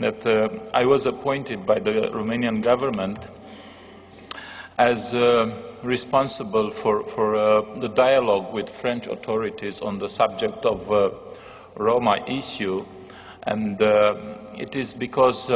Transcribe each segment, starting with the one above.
that I was appointed by the Romanian government as responsible for the dialogue with French authorities on the subject of Roma issue, and it is because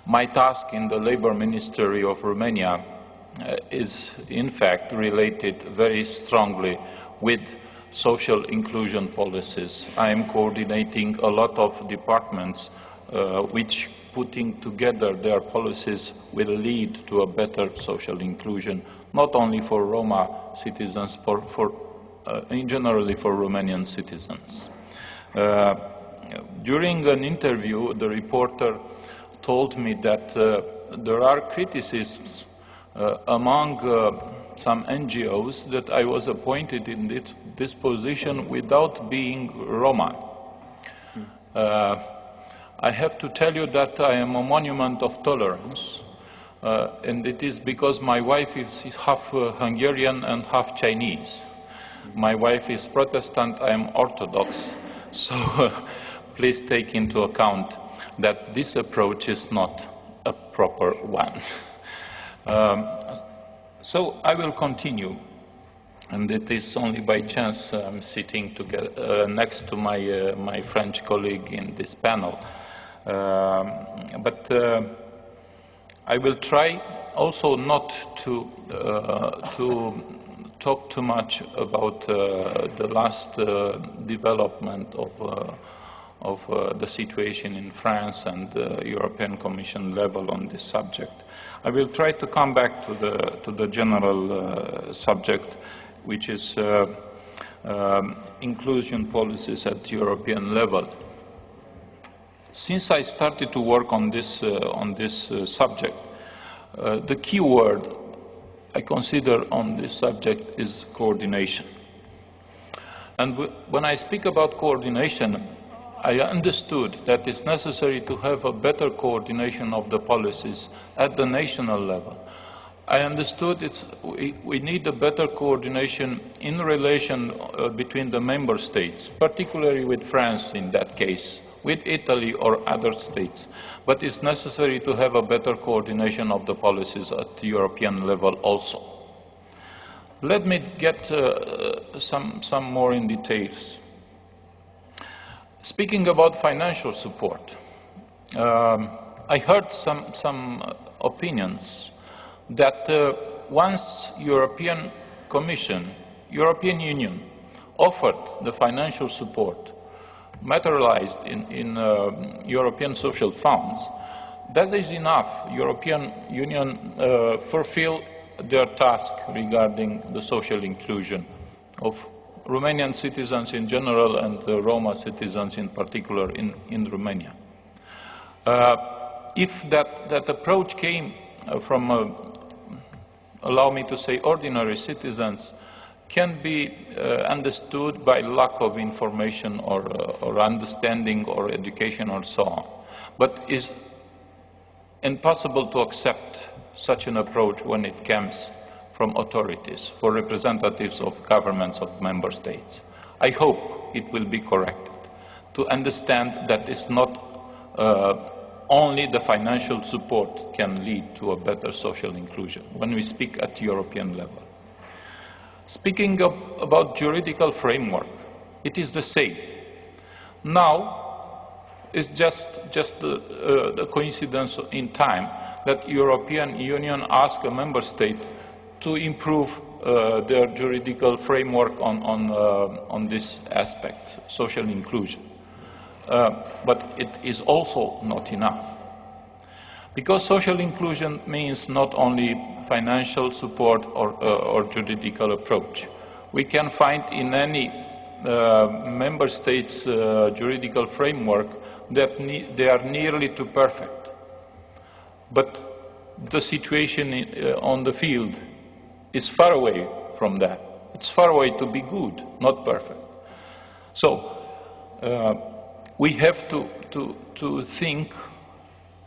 my task in the Labour Ministry of Romania is in fact related very strongly with social inclusion policies. I am coordinating a lot of departments which, putting together their policies, will lead to a better social inclusion, not only for Roma citizens, but in generally for Romanian citizens. During an interview, the reporter told me that there are criticisms among some NGOs that I was appointed in this position without being Roma. I have to tell you that I am a monument of tolerance, and it is because my wife is half Hungarian and half Chinese. My wife is Protestant, I am Orthodox, so please take into account that this approach is not a proper one. So I will continue, and it is only by chance I'm sitting together, next to my French colleague in this panel. But I will try also not to talk too much about the last development of the situation in France and the European Commission level on this subject. I will try to come back to the general subject, which is inclusion policies at European level. Since I started to work on this subject, the key word I consider on this subject is coordination. And when I speak about coordination, I understood that it's necessary to have a better coordination of the policies at the national level. I understood we need a better coordination in relation between the member states, particularly with France in that case, with Italy or other states. But it's necessary to have a better coordination of the policies at the European level also. Let me get some more in details. Speaking about financial support, I heard some opinions that once European Commission, European Union offered the financial support materialized in European social funds, that is enough. European Union fulfill their task regarding the social inclusion of Romanian citizens in general and Roma citizens in particular in Romania. If that approach came from, allow me to say, ordinary citizens, can be understood by lack of information or understanding or education or so on, but is impossible to accept such an approach when it comes from authorities, for representatives of governments of member states. I hope it will be corrected to understand that it's not only the financial support can lead to a better social inclusion when we speak at European level. Speaking about juridical framework, it is the same. Now, it's just the coincidence in time that European Union asked a member state to improve their juridical framework on this aspect, social inclusion. But it is also not enough. Because social inclusion means not only financial support or juridical approach. We can find in any member state's juridical framework that they are nearly too perfect. But the situation on the field is far away from that. It's far away to be good, not perfect. So we have to think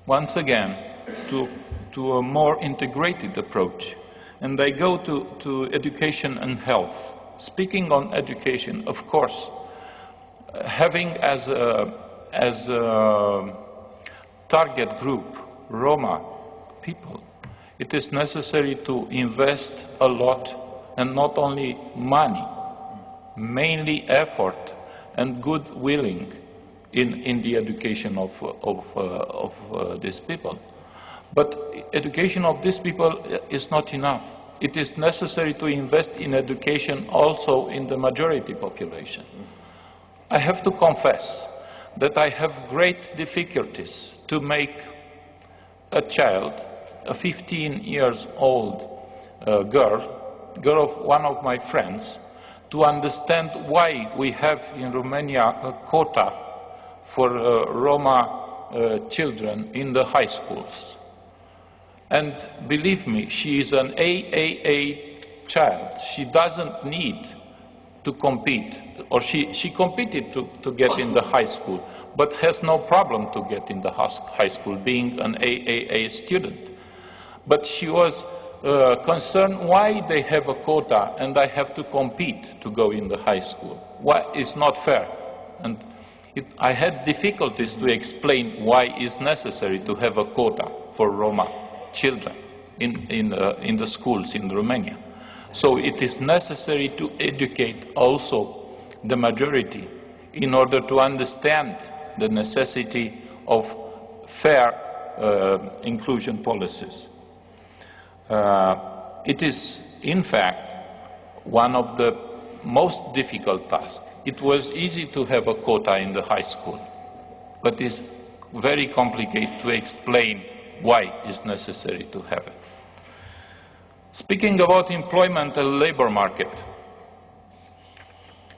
once again to a more integrated approach. And I go to education and health. Speaking on education, of course, having as as a target group, Roma people, it is necessary to invest a lot, and not only money, mainly effort and good willing in the education of these people. But education of these people is not enough. It is necessary to invest in education also in the majority population. I have to confess that I have great difficulties to make a child, a 15 years old girl of one of my friends, to understand why we have in Romania a quota for Roma children in the high schools. And believe me, she is an AAA child. She doesn't need to compete, or she competed to get in the high school, but has no problem to get in the high school, being an AAA student. But she was concerned why they have a quota and I have to compete to go in the high school. Why it's not fair. And I had difficulties to explain why it's necessary to have a quota for Roma children in the schools in Romania. So it is necessary to educate also the majority in order to understand the necessity of fair inclusion policies. It is, in fact, one of the most difficult tasks. It was easy to have a quota in the high school, but it's very complicated to explain why it's necessary to have it. Speaking about employment and labor market,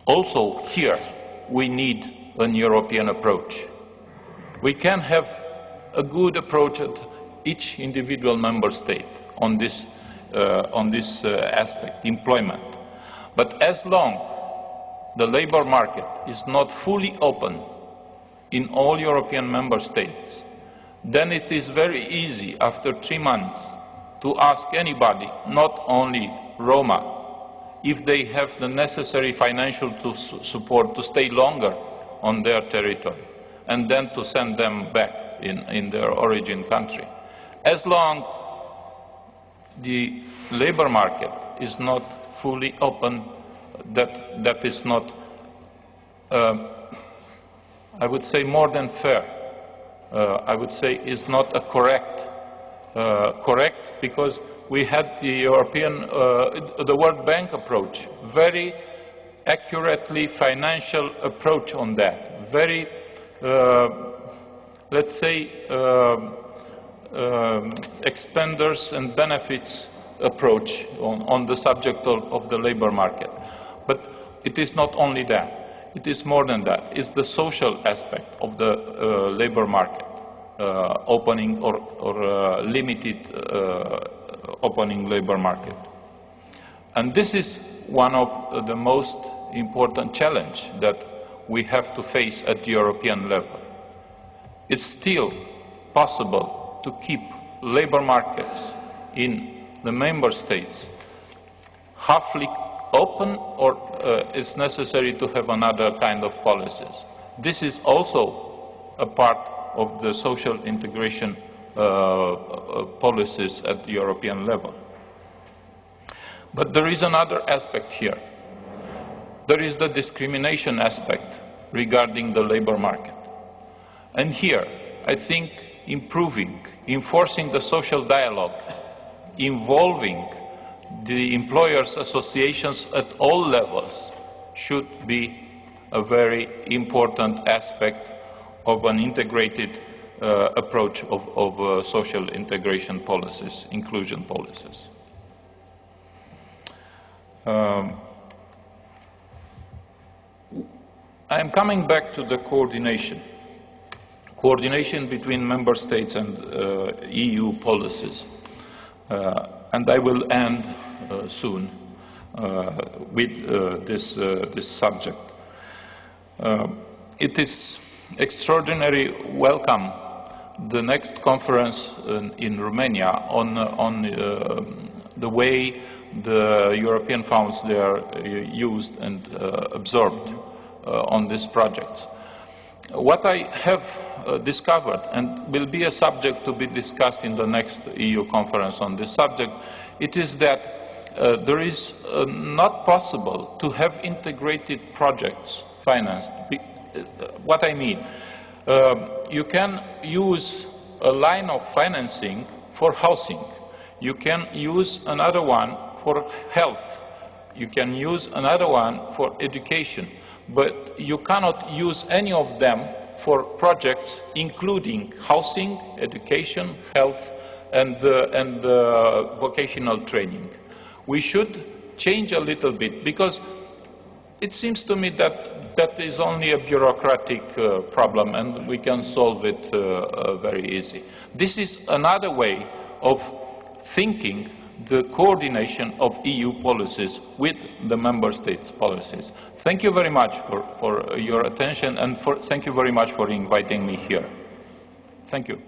also here we need an European approach. We can have a good approach at each individual member state on this aspect, employment. But as long the labor market is not fully open in all European member states, then it is very easy after 3 months to ask anybody, not only Roma, if they have the necessary financial support to stay longer on their territory, and then to send them back in their origin country. As long the labor market is not fully open, that is not, I would say, more than fair. I would say is not a correct, because we had the European, the World Bank approach, very accurately financial approach on that, very, let's say, expenders and benefits approach on the subject of the labor market. But it is not only that. It is more than that. It's the social aspect of the labor market, opening or limited opening labor market. And this is one of the most important challenge that we have to face at the European level. It's still possible to keep labor markets in the member states halfly open, or it's necessary to have another kind of policies. This is also a part of the social integration policies at the European level. But there is another aspect here. There is the discrimination aspect regarding the labor market. And here, I think enforcing the social dialogue, involving the employers' associations at all levels should be a very important aspect of an integrated approach of social integration policies, inclusion policies. I am coming back to the coordination between member states and EU policies. And I will end soon with this subject. It is extraordinarily welcome the next conference in Romania on the way the European funds they are used and absorbed on these projects. What I have discovered, and will be a subject to be discussed in the next EU conference on this subject, it is that there is not possible to have integrated projects financed. What I mean, you can use a line of financing for housing. You can use another one for health. You can use another one for education. But you cannot use any of them for projects including housing, education, health, and vocational training. We should change a little bit, because it seems to me that that is only a bureaucratic problem and we can solve it very easy. This is another way of thinking the coordination of EU policies with the member states' policies. Thank you very much for your attention, and thank you very much for inviting me here. Thank you.